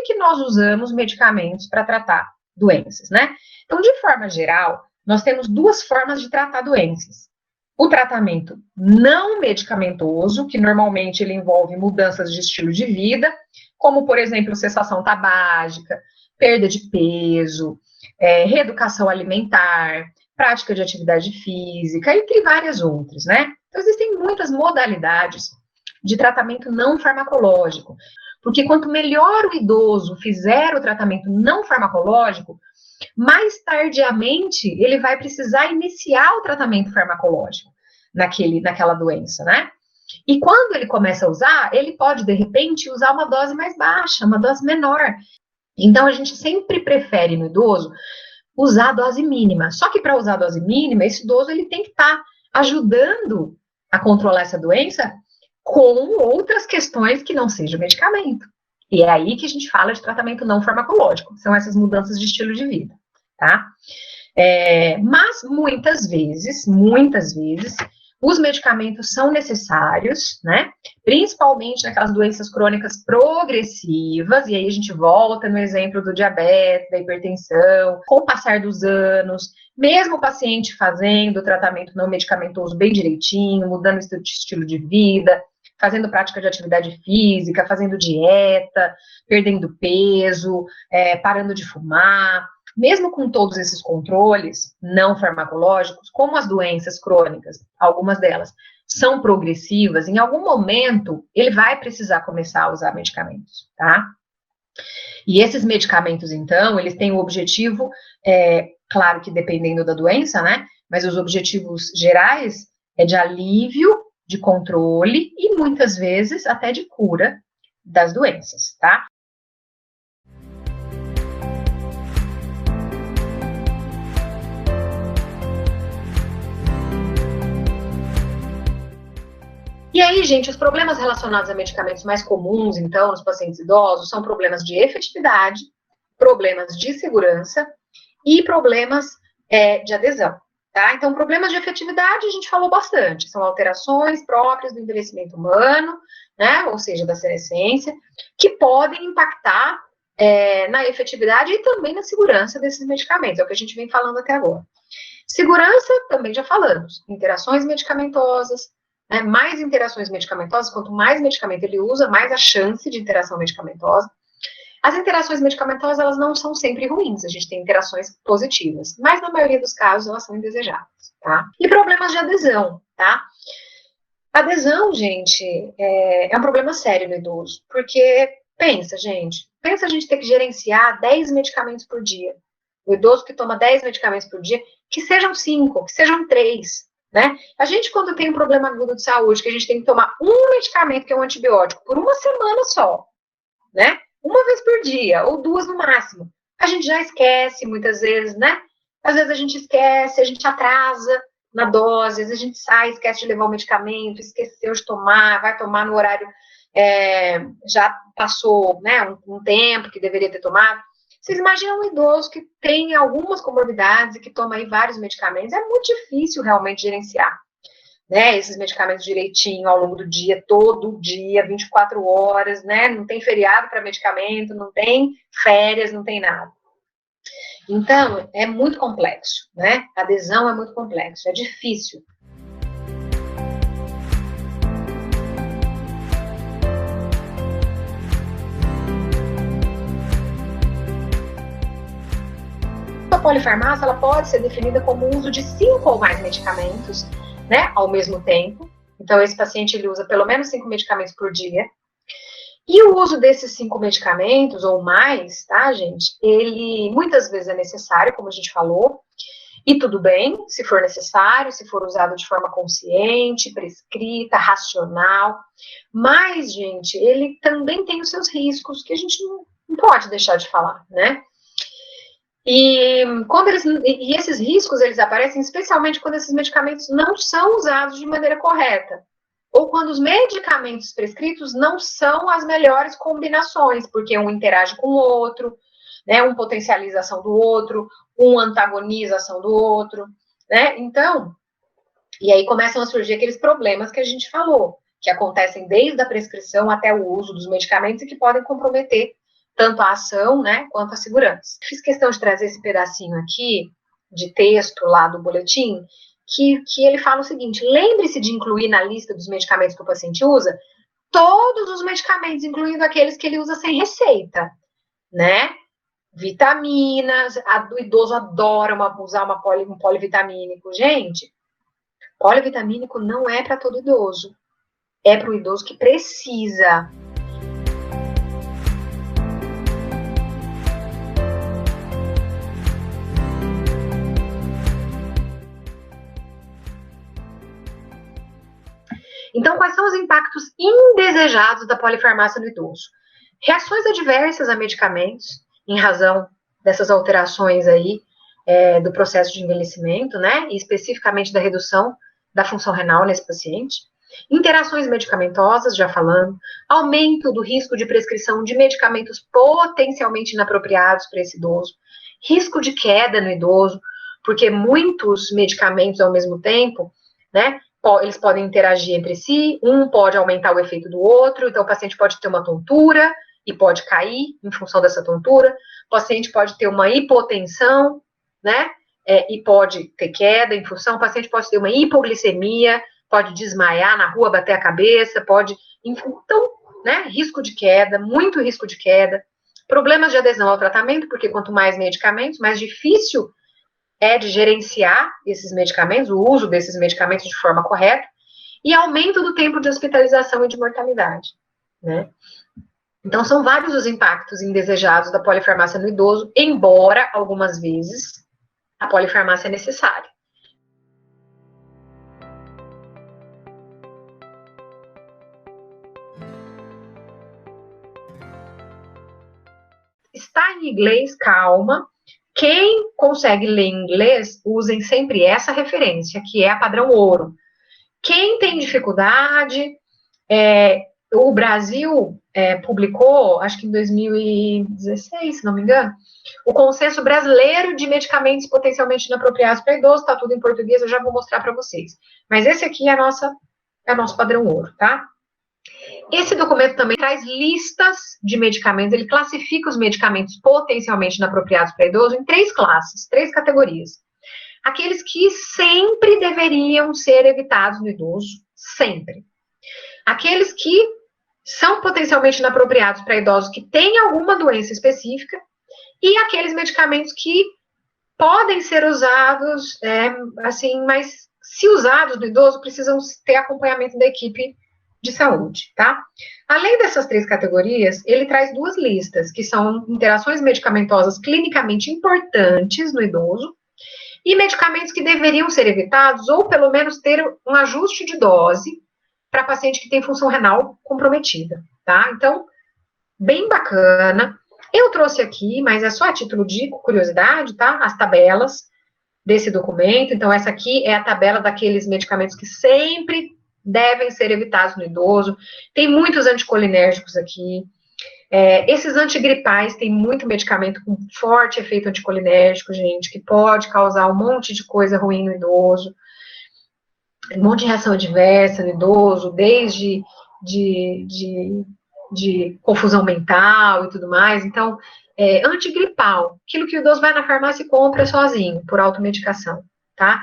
que nós usamos medicamentos para tratar doenças, né? Então, de forma geral, nós temos duas formas de tratar doenças. O tratamento não medicamentoso, que normalmente ele envolve mudanças de estilo de vida, como, por exemplo, cessação tabágica, perda de peso, reeducação alimentar, prática de atividade física, entre várias outras, né? Então, existem muitas modalidades de tratamento não farmacológico, porque quanto melhor o idoso fizer o tratamento não farmacológico, mais tardiamente ele vai precisar iniciar o tratamento farmacológico naquela doença, né? E quando ele começa a usar, ele pode, de repente, usar uma dose mais baixa, uma dose menor. Então, a gente sempre prefere no idoso usar a dose mínima. Só que para usar a dose mínima, esse idoso ele tem que estar ajudando a controlar essa doença com outras questões que não sejam medicamento. E é aí que a gente fala de tratamento não farmacológico, são essas mudanças de estilo de vida, tá? Mas muitas vezes, os medicamentos são necessários, né? Principalmente naquelas doenças crônicas progressivas, e aí a gente volta no exemplo do diabetes, da hipertensão, com o passar dos anos, mesmo o paciente fazendo o tratamento não medicamentoso bem direitinho, mudando o estilo de vida, fazendo prática de atividade física, fazendo dieta, perdendo peso, parando de fumar, mesmo com todos esses controles não farmacológicos, como as doenças crônicas, algumas delas são progressivas, em algum momento ele vai precisar começar a usar medicamentos, tá? E esses medicamentos, então, eles têm o objetivo, claro que dependendo da doença, né? Mas os objetivos gerais é de alívio, de controle e muitas vezes até de cura das doenças, tá? E aí, gente, os problemas relacionados a medicamentos mais comuns, então, nos pacientes idosos, são problemas de efetividade, problemas de segurança e problemas de adesão, tá? Então, problemas de efetividade a gente falou bastante, são alterações próprias do envelhecimento humano, né, ou seja, da senescência, que podem impactar na efetividade e também na segurança desses medicamentos, é o que a gente vem falando até agora. Segurança, também já falamos, interações medicamentosas, mais interações medicamentosas, quanto mais medicamento ele usa, mais a chance de interação medicamentosa. As interações medicamentosas, elas não são sempre ruins, a gente tem interações positivas, mas na maioria dos casos elas são indesejáveis, tá? E problemas de adesão, tá? Adesão, gente, é um problema sério no idoso, porque pensa a gente ter que gerenciar 10 medicamentos por dia. O idoso que toma 10 medicamentos por dia, que sejam 5, que sejam 3, né? A gente, quando tem um problema agudo de saúde, que a gente tem que tomar um medicamento, que é um antibiótico, por uma semana só, né? Uma vez por dia, ou 2 no máximo. A gente já esquece muitas vezes, né? Às vezes a gente esquece, a gente atrasa na dose, às vezes a gente sai, esquece de levar o medicamento, esqueceu de tomar, vai tomar no horário, já passou, né, um tempo que deveria ter tomado. Vocês imaginam um idoso que tem algumas comorbidades e que toma aí vários medicamentos, é muito difícil realmente gerenciar, né, esses medicamentos direitinho ao longo do dia, todo dia, 24 horas, né, não tem feriado para medicamento, não tem férias, não tem nada. Então, é muito complexo, né, a adesão é muito complexo, é difícil. A polifarmácia, ela pode ser definida como o uso de 5 ou mais medicamentos, né, ao mesmo tempo. Então, esse paciente, ele usa pelo menos 5 medicamentos por dia. E o uso desses 5 medicamentos, ou mais, tá, gente, ele muitas vezes é necessário, como a gente falou, e tudo bem, se for necessário, se for usado de forma consciente, prescrita, racional, mas, gente, ele também tem os seus riscos, que a gente não pode deixar de falar, né? E esses riscos, eles aparecem especialmente quando esses medicamentos não são usados de maneira correta, ou quando os medicamentos prescritos não são as melhores combinações, porque um interage com o outro, né, um potencializa a ação do outro, um antagoniza a ação do outro, né, então, e aí começam a surgir aqueles problemas que a gente falou, que acontecem desde a prescrição até o uso dos medicamentos e que podem comprometer tanto a ação, né, quanto a segurança. Fiz questão de trazer esse pedacinho aqui de texto lá do boletim, que ele fala o seguinte: lembre-se de incluir na lista dos medicamentos que o paciente usa todos os medicamentos, incluindo aqueles que ele usa sem receita, né? Vitaminas, o idoso adora usar um polivitamínico. Gente, polivitamínico não é para todo idoso, é para o idoso que precisa. Então, quais são os impactos indesejados da polifarmácia no idoso? Reações adversas a medicamentos, em razão dessas alterações aí do processo de envelhecimento, né? E especificamente da redução da função renal nesse paciente. Interações medicamentosas, já falando. Aumento do risco de prescrição de medicamentos potencialmente inapropriados para esse idoso. Risco de queda no idoso, porque muitos medicamentos ao mesmo tempo, né? Eles podem interagir entre si, um pode aumentar o efeito do outro, então o paciente pode ter uma tontura e pode cair em função dessa tontura, o paciente pode ter uma hipotensão, né, e pode ter queda em função, o paciente pode ter uma hipoglicemia, pode desmaiar na rua, bater a cabeça, pode, então, né, risco de queda, muito risco de queda, problemas de adesão ao tratamento, porque quanto mais medicamentos, mais difícil é de gerenciar esses medicamentos, o uso desses medicamentos de forma correta, e aumento do tempo de hospitalização e de mortalidade, né? Então, são vários os impactos indesejados da polifarmácia no idoso, embora, algumas vezes, a polifarmácia é necessária. Está em inglês, calma. Quem consegue ler inglês, usem sempre essa referência, que é a padrão ouro. Quem tem dificuldade, o Brasil publicou, acho que em 2016, se não me engano, o Consenso Brasileiro de Medicamentos Potencialmente Inapropriados para Idosos, está tudo em português, eu já vou mostrar para vocês. Mas esse aqui é o nosso padrão ouro, tá? Esse documento também traz listas de medicamentos, ele classifica os medicamentos potencialmente inapropriados para idoso em 3 classes, 3 categorias. Aqueles que sempre deveriam ser evitados no idoso, sempre. Aqueles que são potencialmente inapropriados para idosos que têm alguma doença específica e aqueles medicamentos que podem ser usados, assim, mas se usados no idoso, precisam ter acompanhamento da equipe de saúde, tá? Além dessas 3 categorias, ele traz 2 listas, que são interações medicamentosas clinicamente importantes no idoso e medicamentos que deveriam ser evitados ou pelo menos ter um ajuste de dose para paciente que tem função renal comprometida, tá? Então, bem bacana. Eu trouxe aqui, mas é só a título de curiosidade, tá? As tabelas desse documento. Então, essa aqui é a tabela daqueles medicamentos que sempre devem ser evitados no idoso. Tem muitos anticolinérgicos aqui. Esses antigripais têm muito medicamento com forte efeito anticolinérgico, gente, que pode causar um monte de coisa ruim no idoso. Um monte de reação adversa no idoso, desde de confusão mental e tudo mais. Então, antigripal, aquilo que o idoso vai na farmácia e compra sozinho, por automedicação, tá?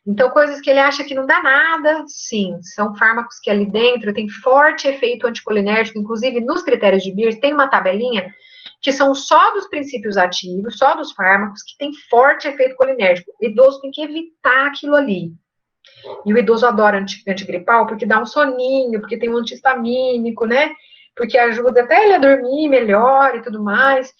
Então, coisas que ele acha que não dá nada, sim, são fármacos que ali dentro tem forte efeito anticolinérgico, inclusive nos critérios de Beers tem uma tabelinha que são só dos princípios ativos, só dos fármacos que tem forte efeito colinérgico. O idoso tem que evitar aquilo ali. E o idoso adora antigripal porque dá um soninho, porque tem um antihistamínico, né? Porque ajuda até ele a dormir melhor e tudo mais.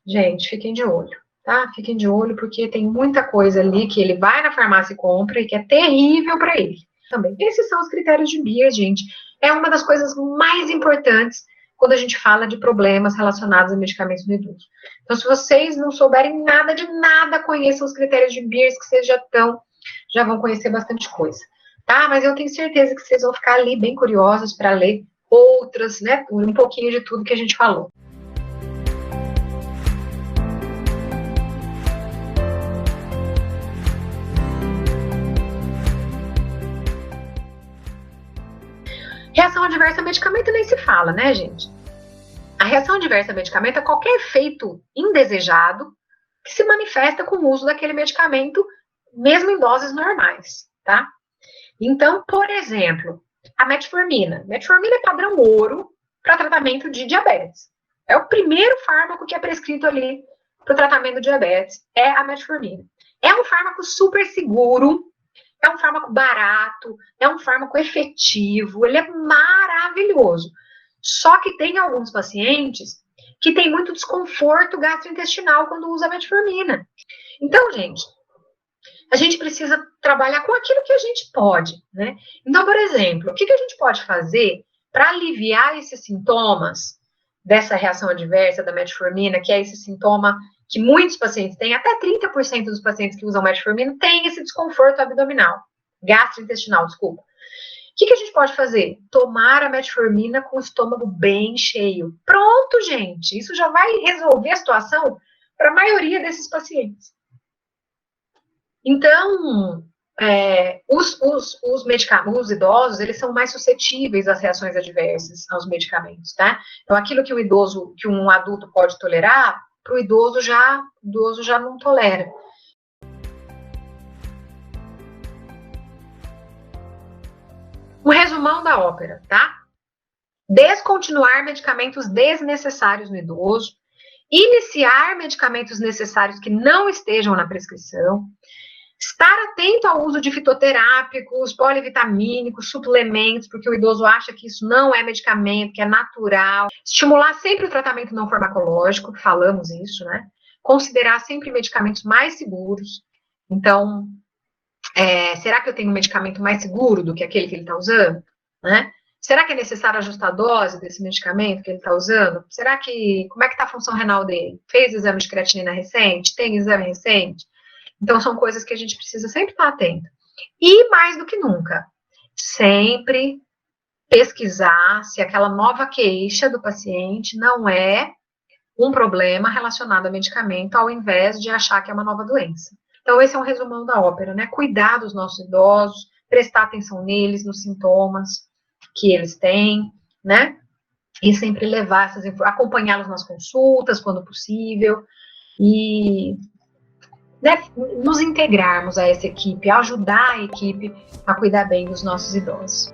Gente, fiquem de olho. Tá? Fiquem de olho, porque tem muita coisa ali que ele vai na farmácia e compra e que é terrível para ele. Também. Esses são os critérios de Beers, gente. É uma das coisas mais importantes quando a gente fala de problemas relacionados a medicamentos no idoso. Então, se vocês não souberem nada de nada, conheçam os critérios de Beers, que vocês já vão conhecer bastante coisa. Tá? Mas eu tenho certeza que vocês vão ficar ali bem curiosos para ler outras, né? Um pouquinho de tudo que a gente falou. Reação adversa a medicamento nem se fala, né, gente? A reação adversa a medicamento é qualquer efeito indesejado que se manifesta com o uso daquele medicamento, mesmo em doses normais, tá? Então, por exemplo, a metformina. Metformina é padrão ouro para tratamento de diabetes. É o primeiro fármaco que é prescrito ali para o tratamento do diabetes, é a metformina. É um fármaco super seguro, é um fármaco barato, é um fármaco efetivo, ele é maravilhoso. Só que tem alguns pacientes que têm muito desconforto gastrointestinal quando usa a metformina. Então, gente, a gente precisa trabalhar com aquilo que a gente pode, né? Então, por exemplo, o que a gente pode fazer para aliviar esses sintomas dessa reação adversa da metformina, que é esse sintoma que muitos pacientes têm, até 30% dos pacientes que usam metformina têm esse desconforto abdominal, gastrointestinal, desculpa. O que a gente pode fazer? Tomar a metformina com o estômago bem cheio. Pronto, gente, isso já vai resolver a situação para a maioria desses pacientes. Então, os idosos, eles são mais suscetíveis às reações adversas aos medicamentos, tá? Então, aquilo que que um adulto pode tolerar, para o idoso já não tolera. Um resumão da ópera, tá? Descontinuar medicamentos desnecessários no idoso, iniciar medicamentos necessários que não estejam na prescrição, estar atento ao uso de fitoterápicos, polivitamínicos, suplementos, porque o idoso acha que isso não é medicamento, que é natural. Estimular sempre o tratamento não farmacológico, falamos isso, né? Considerar sempre medicamentos mais seguros. Então, será que eu tenho um medicamento mais seguro do que aquele que ele está usando? Né? Será que é necessário ajustar a dose desse medicamento que ele está usando? Como é que está a função renal dele? Fez exame de creatinina recente? Tem exame recente? Então, são coisas que a gente precisa sempre estar atento. E, mais do que nunca, sempre pesquisar se aquela nova queixa do paciente não é um problema relacionado a medicamento, ao invés de achar que é uma nova doença. Então, esse é um resumão da ópera, né? Cuidar dos nossos idosos, prestar atenção neles, nos sintomas que eles têm, né? E sempre levar acompanhá-los nas consultas, quando possível, e nos integrarmos a essa equipe, ajudar a equipe a cuidar bem dos nossos idosos.